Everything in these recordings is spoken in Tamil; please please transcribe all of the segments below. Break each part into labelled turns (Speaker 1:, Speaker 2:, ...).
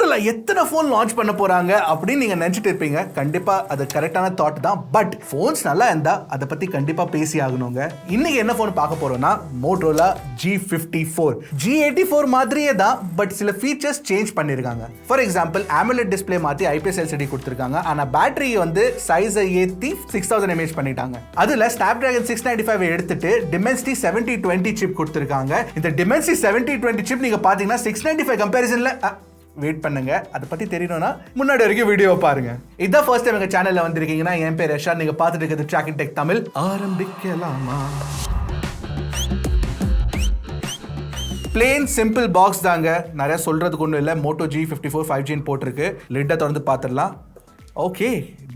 Speaker 1: மோட்டோரோலா எத்தனை ஃபோன் லான்ச் பண்ண போறாங்க அப்படின்னு நீங்க நினைச்சிட்டு இருப்பீங்க. கண்டிப்பா அது கரெக்டான தாட் தான். பட் ஃபோன்ஸ் நல்லா இருந்தா அதை பத்தி கண்டிப்பா பேசி ஆகணுங்க. இன்னைக்கு என்ன ஃபோன் பார்க்க போறோம்னா மோட்டோரோலா G54. G84 மாதிரியே தான், பட் சில ஃபீச்சர்ஸ் சேஞ்ச் பண்ணிருக்காங்க. ஃபார் எக்ஸாம்பிள் AMOLED டிஸ்ப்ளே மாத்தி IPS LCD கொடுத்திருக்காங்க. ஆனா பேட்டரி வந்து சைஸை ஏத்தி 6000 mAh பண்ணிட்டாங்க. அதுல Snapdragon 695 எடுத்துட்டு Dimensity 7020 சிப் கொடுத்திருக்காங்க. இந்த Dimensity 7020 சிப் நீங்க பாத்தீங்கன்னா 695 கம்பேரிசன்ல வெயிட் பண்ணுங்க. அதை பத்தி தெரியணும்னா முன்னாடி வரைக்கும் வீடியோவை பாருங்க. இதான் ஃபர்ஸ்ட் டைம் எங்க சேனல்ல வந்திருக்கீங்கன்னா என் பேர் யஷான். நீங்க பார்த்துட்டு இருக்கிறது ட்ராக்கின் டெக் தமிழ். ஆரம்பிக்கலாமா? பிளேன் சிம்பிள் பாக்ஸ் தாங்க, நிறைய சொல்றதுக்கு ஒன்றும் இல்லை. Moto G54 5G போட்டிருக்கு. லிட்டை திறந்து பார்த்துடலாம். Okay,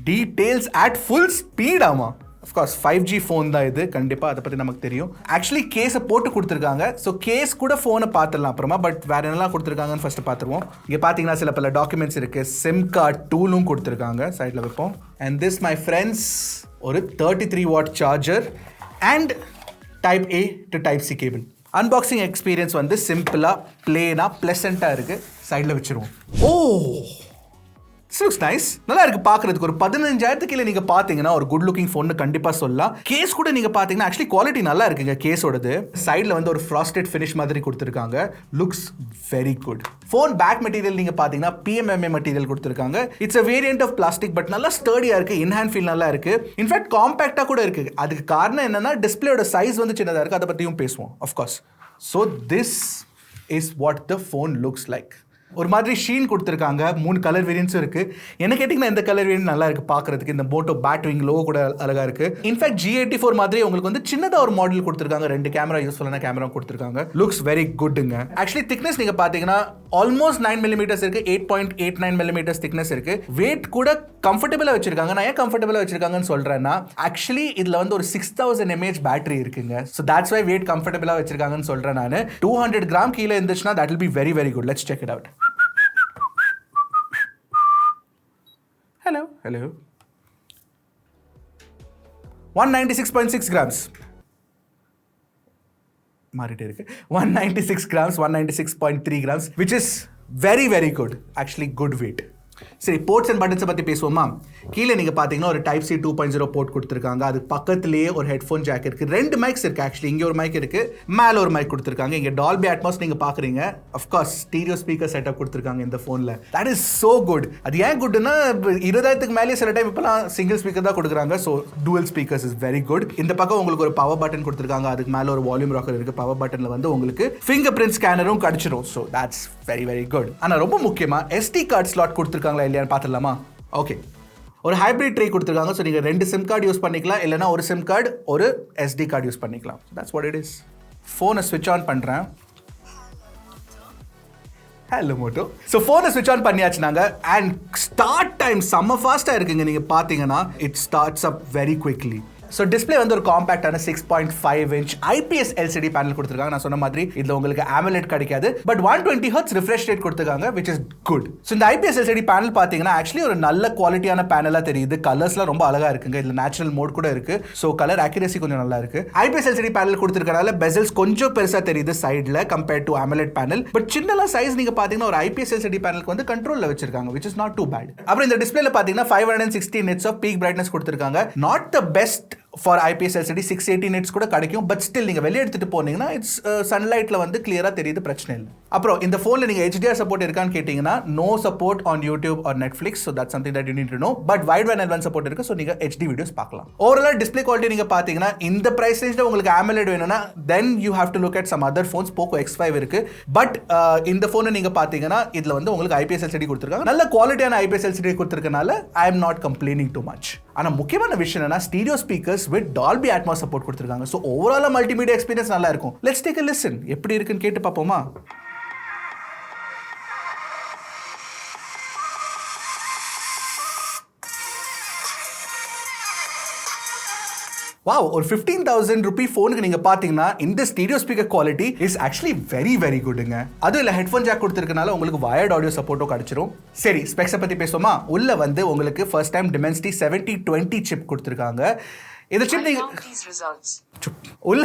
Speaker 1: details at full speed. ஆமா, அஃப்கோர்ஸ் 5G ஃபோன் தான் இது. கண்டிப்பாக அதை பற்றி நமக்கு தெரியும். ஆக்சுவலி கேஸை போட்டு கொடுத்துருக்காங்க. ஸோ கேஸ் கூட ஃபோனை பார்த்துடலாம் அப்புறமா. பட் வேறு என்னெல்லாம் கொடுத்துருக்காங்கன்னு ஃபஸ்ட்டு பார்த்துருவோம். இங்கே பார்த்தீங்கன்னா சில பல டாக்குமெண்ட்ஸ் இருக்குது. சிம் கார்டு டூலும் கொடுத்துருக்காங்க. சைடில் வைப்போம். அண்ட் திஸ் மை ஃப்ரெண்ட்ஸ் ஒரு 33 watt charger and type A to type C cable. Unboxing experience வந்து சிம்பிளாக பிளேனாக ப்ளசண்ட்டாக இருக்குது. சைடில் வச்சுருவோம். ஓ, looks nice. நல்லா இருக்கு பார்க்கிறதுக்கு. ஒரு 15000 கீழே நீங்க பாத்தீங்கன்னா ஒரு குட் லுக்கிங் ஃபோன் கண்டிப்பா சொல்லலாம். கேஸ் கூட நீங்க பாத்தீங்கன்னா ஆக்சுவலி குவாலிட்டி நல்லா இருக்குங்க கேஸோடது. சைடுல வந்து ஒரு ஃப்ராஸ்டட் ஃபினிஷ் மாதிரி கொடுத்திருக்காங்க. Looks very good. Phone back material நீங்க பாத்தீங்கன்னா PMMA மெட்டீரியல் கொடுத்திருக்காங்க. It's a variant of plastic, but நல்லா ஸ்டர்டியா இருக்கு. இன்ஹேண்ட் ஃபீல் நல்லா இருக்கு. இன்ஃபேக்ட் காம்பாக்டா கூட இருக்கு. அதுக்கு காரணம் என்னன்னா டிஸ்பிளேயோட சைஸ் வந்து சின்னதா இருக்கு. அதை பத்தியும் பேசுவோம் of course. So this is what the phone looks like. ஒரு மாதிரி ஷீன் கொடுத்துருக்காங்க. 3 கலர் வேரியன்ஸும் இருக்கு. என்ன கேட்டிங்கன்னா இந்த கலர் வேரியன்ட் நல்லா இருக்கு பார்க்கறதுக்கு. இந்த மோட்டோ பேட்டரிங் லோகோ கூட அழகா இருக்கு. இன்ஃபேக்ட் G84 மாதிரி உங்களுக்கு வந்து சின்னதாக ஒரு மாடல் கொடுத்துருக்காங்க. 2 கேமரா யூஸ்ஃபுல்லான கேமரா கொடுத்துருக்காங்க. லுக்ஸ் வெரி குட்ங்க. ஆக்சுவலி திக்னஸ் நீங்க பாத்தீங்கன்னா ஆல்மோஸ்ட் 9 mm இருக்கு. 8.89 mm திக்னஸ் இருக்கு. வெயிட் கூட கம்ஃபர்டபுளா வச்சிருக்காங்க. நான் ஏன் கம்ஃபர்டபுளா வச்சிருக்காங்கன்னு சொல்றேன்னா ஆக்சுவலி இதுல வந்து ஒரு 6000 mAh பேட்டரி இருக்குங்க. ஸோ தட்ஸ் வை வெயிட் கம்ஃபர்டபுளா வச்சிருக்காங்கன்னு சொல்றேன் நான். 200 கிராம் கீழே இருந்துச்சுன்னா that will be very very good. Let's check it out. Hello. 196.6 grams. மாறிட்டே இருக்கு. 196 grams, 196.3 grams, which is very very good. Actually good weight. சரி, போர்ட்ஸ் அண்ட் பட்டன்ஸை பற்றி பேசுவோமா? கீழே நீங்கள் பார்த்தீங்கன்னா ஒரு டைப் C 2.0 போர்ட் கொடுத்துருக்காங்க. அதுக்கு பக்கத்துலேயே ஒரு ஹெட்ஃபோன் ஜாக் இருக்குது. 2 மைக்ஸ் இருக்குது. ஆக்சுவலி இங்கே ஒரு மைக் இருக்குது, மேலே ஒரு மைக் கொடுத்துருக்காங்க. இங்கே டால்பி அட்மாஸ் நீங்கள் பார்க்குறீங்க. அஃப்கோர்ஸ் ஸ்டீரியோ ஸ்பீக்கர் செட்டப் கொடுத்துருக்காங்க இந்த ஃபோனில். That is so good. அது ஏன் குட்னா 20,000க்கு மேலே சில டைம் இப்போலாம் சிங்கிள் ஸ்பீக்கர் தான் கொடுக்குறாங்க. So dual speakers is very good. இந்த பக்கம் உங்களுக்கு ஒரு பவர் பட்டன் கொடுத்துருக்காங்க. அதுக்கு மேலே ஒரு வால்யூம் ராக்கர் இருக்குது. பவர் பட்டனில் வந்து உங்களுக்கு ஃபிங்கர் பிரிண்ட் ஸ்கேனரும் கிடச்சிரும். So that's very very good. ஆனால் ரொம்ப முக்கியமாக SD கார்டு ஸ்லாட் கொடுத்துருக்காங்களா இல்லையான்னு பார்த்துடலாமா? ஓகே, ஒரு ஹைப்ரிட் ட்ரே கொடுத்துருக்காங்க. ஸோ நீங்கள் 2 சிம் கார்டு யூஸ் பண்ணிக்கலாம், இல்லைனா ஒரு சிம் கார்டு ஒரு SD கார்டு யூஸ் பண்ணிக்கலாம். That's what it is. ஃபோனை ஸ்விட்ச் ஆன் பண்ணுறேன். Hello Moto. ஸோ ஃபோனை ஸ்விட்ச் ஆன் பண்ணியாச்சுனாங்க. அண்ட் ஸ்டார்ட் டைம் செம்ம ஃபாஸ்ட்டாக இருக்குங்க. நீங்கள் பார்த்தீங்கன்னா it starts up very quickly. So display வந்து ஒரு காம்பேக்டான 6.5 inch IPS LCD பேனல் கொடுத்துருக்காங்க. நான் சொன்ன மாதிரி இதில் உங்களுக்கு AMOLED கிடைக்காது, பட் 120 Hz ரிஃப்ரெஷ் ரேட் கொடுத்துருக்காங்க, which is good. ஸோ இந்த IPS LCD பேனல் பார்த்தீங்கன்னா ஆக்சுவலி ஒரு நல்ல குவாலிட்டியான பேனலாக தெரியுது. கலர்ஸ்லாம் ரொம்ப அழகாக இருக்குங்க. இதில் நேச்சுரல் மோட் கூட இருக்கு. ஸோ கலர் அக்யூரசி கொஞ்சம் நல்லா இருக்கு. IPS LCD பேனல் கொடுத்துருக்கனால பெசல்ஸ் கொஞ்சம் பெருசாக தெரியுது சைடில் compared to AMOLED panel. But சின்னலாம் சைஸ் நீங்கள் பார்த்தீங்கன்னா ஒரு IPS LCD பேனலுக்கு வந்து கண்ட்ரோலில் வச்சிருக்காங்க, which is not too bad. அப்புறம் இந்த டிஸ்பிளேல பார்த்தீங்கன்னா 560 nits ஆஃப் பீக் பிரைட்னஸ் கொடுத்துருக்காங்க. Not the best for IPS LCD. 680 nits கூட கிடைக்கும். பட் ஸ்டில் நீங்கள் வெளியே எடுத்துட்டு போனீங்கன்னா இட்ஸ் சன்லைட்டில் வந்து கிளியராக தெரியுது, பிரச்சனை இல்லை. அப்புறம் இந்த ஃபோனில் நீங்கள் HDR சப்போர்ட் இருக்கான்னு கேட்டிங்கன்னா no support on YouTube or Netflix. So that's something that you need to know. But wide band L1 support இருக்கு. ஸோ நீங்கள் HD வீடியோஸ் பார்க்கலாம். ஓவரால் டிஸ்பிளே குவாலிட்டி நீங்கள் பார்த்தீங்கன்னா இந்த பிரைஸ் ரேஞ்சில் உங்களுக்கு AMOLED வேணும்னா then you have to look at some other phones. Poco X5 இருக்கு. பட் இந்த ஃபோனை நீங்கள் பார்த்தீங்கன்னா இதில் வந்து உங்களுக்கு IPS LCD கொடுத்துருக்காங்க. நல்ல குவாலிட்டியான IPS LCD கொடுத்துருக்கனால I am not complaining too much. ஆனால் முக்கியமான விஷயம் என்னன்னா stereo speakers with Dolby Atmos support கொடுத்துருக்காங்க. ஸோ ஓவரால் மல்டிமீடியா எக்ஸ்பீரியன்ஸ் நல்லா இருக்கும். Let's take a listen. எப்படி இருக்குன்னு கேட்டு பார்ப்போமா? வாவ், ஒரு 15,000 ரூபி ஃபோனுக்கு நீங்கள் பார்த்தீங்கன்னா இந்த stereo speaker quality is actually very very குட்ங்க. அதுவும் இல்லை ஹெட்ஃபோன் ஜாக் கொடுத்துருக்கனால உங்களுக்கு வயர்ட் ஆடியோ சப்போர்ட்டும் கிடச்சிரும். சரி, ஸ்பெக்ஸை பற்றி பேசுவோமா? உள்ள வந்து உங்களுக்கு ஃபர்ஸ்ட் டைம் Dimensity 7020 சிப் கொடுத்துருக்காங்க. இந்த சிப் நீங்கள் உள்ள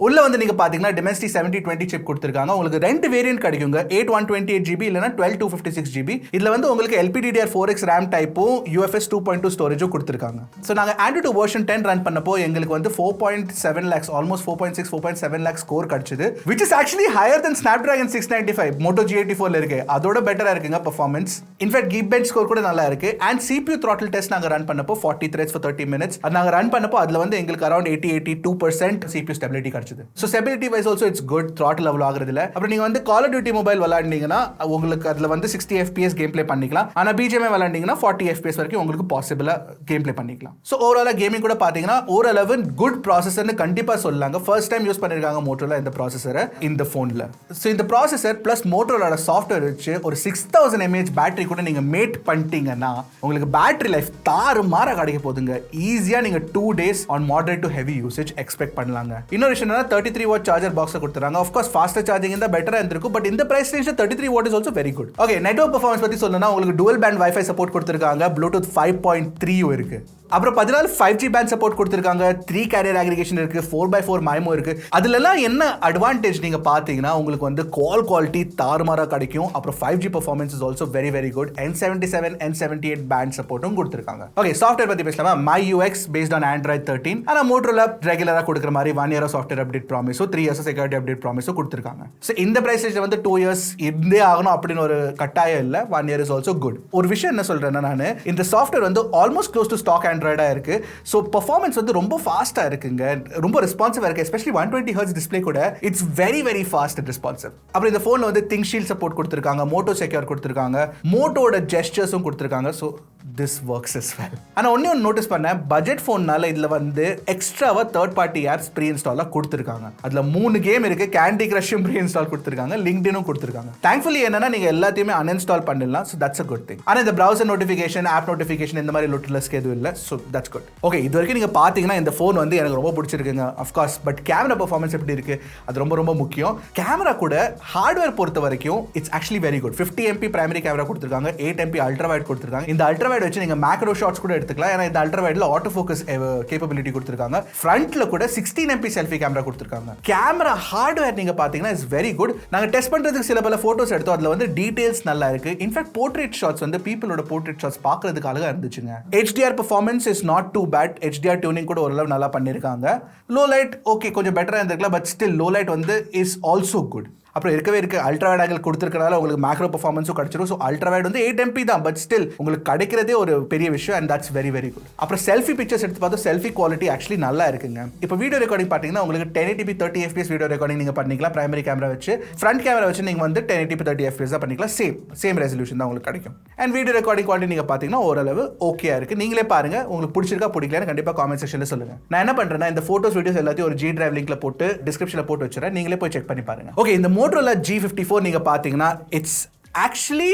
Speaker 1: உள்ள வந்து நீங்க பாத்தீங்கன்னா Dimensity 7020 சிப் கொடுத்திருக்காங்க. உங்களுக்கு ரெண்டு வேரியன்ட் கிடைக்குங்க, 8 128GB இல்லனா 12 256GB. இதுல வந்து உங்களுக்கு LPDDR4X RAM டைப்பும் UFS 2.2 ஸ்டோரேஜும் கொடுத்திருக்காங்க. சோ நாங்க Android version 10 ரன் பண்ணப்போ எங்களுக்கு வந்து 4.7 lakhs almost 4.6 4.7 lakhs ஸ்கோர் கிடைச்சது, which is actually higher than Snapdragon 695 Moto G54 ல இருக்கு. அதோட பெட்டரா இருக்குங்க பெர்ஃபார்மன்ஸ். இன்ஃபேக்ட் Geekbench ஸ்கோர் கூட நல்லா இருக்கு. and CPU throttle test நாங்க ரன் பண்ணப்போ 40 threads for 30 minutes அது நாங்க ரன் பண்ணப்போ அதுல வந்து எங்களுக்கு அரௌண்ட் 82% CPU ஸ்டெபிலிட்டி கிடைச்சது. So stability wise also it's good, throttle level ஆகுறது இல்ல. அப்புறம் நீங்க வந்து Call of Duty மொபைல் விளையாடுனீங்கன்னா உங்களுக்கு அதுல வந்து 60 FPS கேம் ப்ளே பண்ணிக்கலாம். ஆனா BGMI விளையாடுனீங்கன்னா 40 FPS வரைக்கும் உங்களுக்கு பாசிபிளா கேம் ப்ளே பண்ணிக்கலாம். சோ ஓவராலா கேமிங் கூட பாத்தீங்கன்னா ஓரளவு குட் ப்ராசஸர்னு கண்டிப்பா சொல்லலாங்க. ஃபர்ஸ்ட் டைம் யூஸ் பண்ணிருக்காங்க மோட்டோரோலா இந்த ப்ராசஸரை இந்த போன்ல. சோ இந்த ப்ராசஸர் பிளஸ் மோட்டோரோலா சாஃப்ட்வேர் வச்சு ஒரு 6000 mAh பேட்டரி கூட நீங்க மேட் பண்ணிட்டீங்கன்னா உங்களுக்கு பேட்டரி லைஃப் தாறுமாறா கிடைக்க போகுதுங்க. ஈஸியா நீங்க 2 days on moderate to heavy usage expect பண்ணலாங்க. இன்னொரு விஷயம் 33 watt charger box கொடுத்துறாங்க. Of course faster charging இருந்தா பெட்டரா இருந்திருக்கும், பட் இந்த price ரேஞ்ச்ல 33 watt is also very good. Okay, network performance பத்தி சொல்லணும்னா உங்களுக்கு dual band Wi-Fi support கொடுத்திருக்காங்க, Bluetooth 5.3 இருக்கு. அப்புறம் 14 5G பேண்ட் சப்போர்ட் கொடுத்திருக்காங்க, 3 கேரியர் அக்ரிகேஷன் இருக்கு, 4x4 MIMO இருக்கு. அதுலலாம் என்ன அட்வான்டேஜ் நீங்க பாத்தீங்கன்னா உங்களுக்கு வந்து கால் குவாலிட்டி தாறுமாறா கிடைக்கும். அப்புறம் 5G performance is also very very good. N77 N78 band சப்போர்ட்டும் கொடுத்திருக்காங்க. ஓகே, சாஃப்ட்வேர் பத்தி பேசலாமா? MyUX based on Android 13. ஆனா மோட்டோரோலா ரெகுலரா கொடுக்கிற மாதிரி 1 year software update promise, 3 years security update promise கொடுத்திருக்காங்க. சோ இந்த பிரைஸ் ரேஞ்ச்ல வந்து 2 years இருந்தே ஆகணும் அப்படின்னு ஒரு கட்டாயம் இல்ல. 1 year is also good. ஒரு விஷயம் என்ன சொல்றேன்னா நான் இந்த சாஃப்ட்வேர் வந்து ஆல்மோஸ்ட் க்ளோஸ் டு ஸ்டாக் ஆண்ட்ராய்டா இருக்கு. சோ பெர்ஃபார்மன்ஸ் வந்து ரொம்ப ஃபாஸ்டா இருக்குங்க, ரொம்ப ரெஸ்பான்சிவா இருக்கு. எஸ்பெஷலி 120Hz டிஸ்ப்ளே கூட it's very very fast and responsive. அப்புறம் இந்த போன்ல வந்து திங்க் ஷீல்ட் சப்போர்ட் கொடுத்திருக்காங்க, மோட்டோ செக்யூர் கொடுத்திருக்காங்க, மோட்டோட ஜெஸ்டர்ஸும் கொடுத்திருக்காங்க. So this works as well. ஆனா ஒண்ணே ஒன்னு நோட்டீஸ் பண்ணேன், பட்ஜெட் போன்னால இதுல வந்து எக்ஸ்ட்ராவா தேர்ட் பார்ட்டி ஆப்ஸ் ப்ரீ இன்ஸ்டாலா கொடுத்திருக்காங்க. அதுல 3 கேம் இருக்கு, கேண்டி கிரஷும் ப்ரீ இன்ஸ்டால் கொடுத்திருக்காங்க, லிங்க்டினும் கொடுத்திருக்காங்க. தேங்க்ஃபுல்லி என்னன்னா நீங்க எல்லாத்தையுமே அன்இன்ஸ்டால் பண்ணிடலாம். So that's a good thing. ஆனா இந்த browser notification, app notification இந்த மாதிரி லொட்லஸ்க்கு எதுவும் இல்ல. So that's good. ஓகே, இது வரைக்கும் நீங்க பாத்தீங்கன்னா இந்த போன் வந்து எனக்கு ரொம்ப பிடிச்சிருக்குங்க. of course, but camera performance எப்படி இருக்கு அது ரொம்ப ரொம்ப முக்கியம். கேமரா கூட ஹார்ட்வேர் பொறுத்த வரைக்கும் it's actually very good. 50 MP primary camera கொடுத்திருக்காங்க, 8 MP அல்ட்ரா வைட் கொடுத்திருக்காங்க. இந்த அல்ட்ரா வைட் வச்சு நீங்க மேக்ரோ ஷாட்ஸ் கூட எடுத்துக்கலாம். ஏன்னா இந்த அல்ட்ரா வைட்ல ஆட்டோ ஃபோக்கஸ் கேப்பபிலிட்டி கொடுத்திருக்காங்க. ஃப்ரண்ட்ல கூட 16 MP செல்ஃபி கேமரா கொடுத்திருக்காங்க. கேமரா ஹார்ட்வேர் நீங்க பாத்தீங்கன்னா இஸ் வெரி குட். நாங்க டெஸ்ட் பண்றதுக்கு சில பல போட்டோஸ் எடுத்தோம், அதுல வந்து டீடைல்ஸ் நல்லா இருக்கு. இன்ஃபேக்ட் போர்ட்ரேட் ஷாட்ஸ் வந்து பீப்பிளோட போர்ட்ரேட் ஷாட்ஸ் பார்க்கிறதுக்கு அழகா இருந்துச்சுங்க. HDR performance is not too bad. HDR tuning கூட ஓரளவு நல்லா பண்ணிருக்காங்க. லோ லைட் ஓகே கொஞ்சம் பெட்டரா இருந்திருக்கலாம், பட் ஸ்டில் லோ லைட் வந்து இஸ் ஆல்சோ குட். அப்புறம் இருக்கவே இருக்கு அல்ட்ரா வைட் ஆங்கிள் கொடுத்திருக்கனால உங்களுக்கு மேக்ரோ பெர்ஃபார்மன்ஸும் கிடைச்சிரும். ஸோ அல்ட்ரா வைட் வந்து 8 MP தான், பட் ஸ்டில் உங்களுக்கு கிடைக்கிறதே ஒரு பெரிய விஷயம். And that's very very good. அப்புறம் செல்ஃபி பிக்சர்ஸ் எடுத்து பார்த்தா செல்ஃபி குவாலிட்டி ஆக்சுவலி நல்லா இருக்குங்க. இப்போ வீடியோ ரெக்கார்டிங் பார்த்தீங்கன்னா உங்களுக்கு 1080p 30 FPS வீடியோ ரெக்கார்டிங் நீங்க பண்ணிக்கலாம் பிரைமரி கேமரா வச்சு. ஃப்ரண்ட் கேமரா வச்சு நீங்க வந்து 1080p 30 FPS தான் பண்ணிக்கலாம். சேம் ரெசல்யூஷன் தான் உங்களுக்கு கிடைக்கும். அண்ட் வீடியோ ரெக்கார்டிங் குவாலிட்டி நீங்க பார்த்தீங்கன்னா ஓரளவு ஓகே இருக்கு. நீங்களே பாருங்க, உங்களுக்கு பிடிச்சிருக்கா பிடிக்கலன்னு கண்டிப்பா காமெண்ட் செக்ஷன்ல சொல்லுங்க. நான் என்ன பண்றேன்னா இந்த போட்டோஸ் வீடியோஸ் எல்லாத்தையும் ஒரு G டிரைவ் லிங்க்ல போட்டு டிஸ்கிரிப்ஷன்ல போட்டு வச்சுறேன், நீங்களே போய் செக் பண்ணி பாருங்க. ஓகே, இந்த மோட்டோரோலா G54 நீங்க பாத்தீங்கன்னா இட்ஸ் ஆக்சுவலி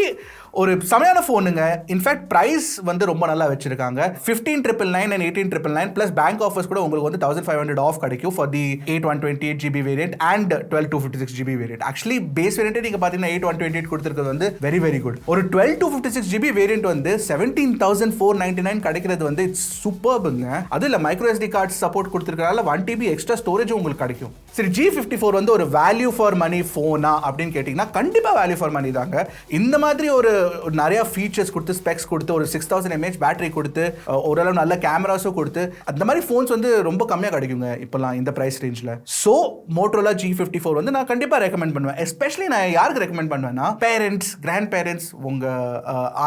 Speaker 1: ஒரு சமையான ஃபோனுங்க. இன்ஃபேக்ட் பிரைஸ் வந்து ரொம்ப நல்லா வச்சிருக்காங்க. 15,999 and 18,999 பிளஸ் பேங்க் ஆஃபர்ஸ் கூட உங்களுக்கு வந்து 1,500 ஆஃப் கிடைக்கும் for the 8 128GB variant and 12 256GB variant. Actually base variant நீங்க பாத்தீங்கன்னா 8 128 கொடுத்திருக்கிறது வந்து வெரி வெரி குட். ஒரு 12 256GB வேரியன்ட் வந்து 17,499 கிடைக்கிறது வந்து இட்ஸ் சூப்பர்புங்க. அது இல்ல மைக்ரோ SD கார்டு சப்போர்ட் கொடுத்திருக்கனால 1TB எக்ஸ்ட்ரா ஸ்டோரேஜும் உங்களுக்கு கிடைக்கும். சரி, G54 வந்து ஒரு வேல்யூ ஃபார் மணி ஃபோனா அப்படின்னு கேட்டீங்கன்னா கண்டிப்பா வேல்யூ ஃபார் மணி தாங்க. இந்த மாதிரி ஒரு நிறைய ஃபீச்சர்ஸ் கொடுத்து ஸ்பெக்ஸ் கொடுத்து ஒரு 6000 mAh பேட்டரி கொடுத்து ஓரளவு நல்ல கேமராஸும் கொடுத்து அந்த மாதிரி ஃபோன்ஸ் வந்து ரொம்ப கம்மியாக கிடைக்குங்க இப்போலாம் இந்த ப்ரைஸ் ரேஞ்சில். ஸோ மோட்டோரோலா G54 வந்து நான் கண்டிப்பாக ரெக்கமெண்ட் பண்ணுவேன். எஸ்பெஷலி நான் யாருக்கு ரெக்கமெண்ட் பண்ணுவேன்னா பேரண்ட்ஸ், கிராண்ட் பேரண்ட்ஸ், உங்கள்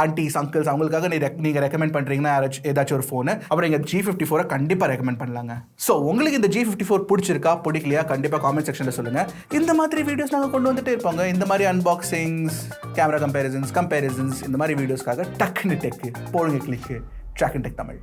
Speaker 1: ஆண்டிஸ், அங்கிள்ஸ் அவங்களுக்காக நீங்கள் ரெக்கமெண்ட் பண்ணுறீங்கன்னா ஏதாச்சும் ஒரு ஃபோனு அப்புறம் எங்கள் G54 கண்டிப்பாக ரெக்கமெண்ட் பண்ணலாங்க. ஸோ உங்களுக்கு இந்த G54 பிடிச்சிருக்கா பிடிக்கலையா கண்டிப்பாக காமெண்ட் செக்ஷனில் சொல்லுங்கள். இந்த மாதிரி வீடியோஸ் நாங்கள் கொண்டு வந்துட்டே இருப்போங்க. இந்த மாதிரி அன்பாக்சிங்ஸ், கேமரா கம்பேரிசன்ஸ் இந்த மாதிரி வீடியோஸ்க்காக டக்குன்னு டெக்கு போடுங்க, கிளிக்கு Trakin Tech தமிழ்.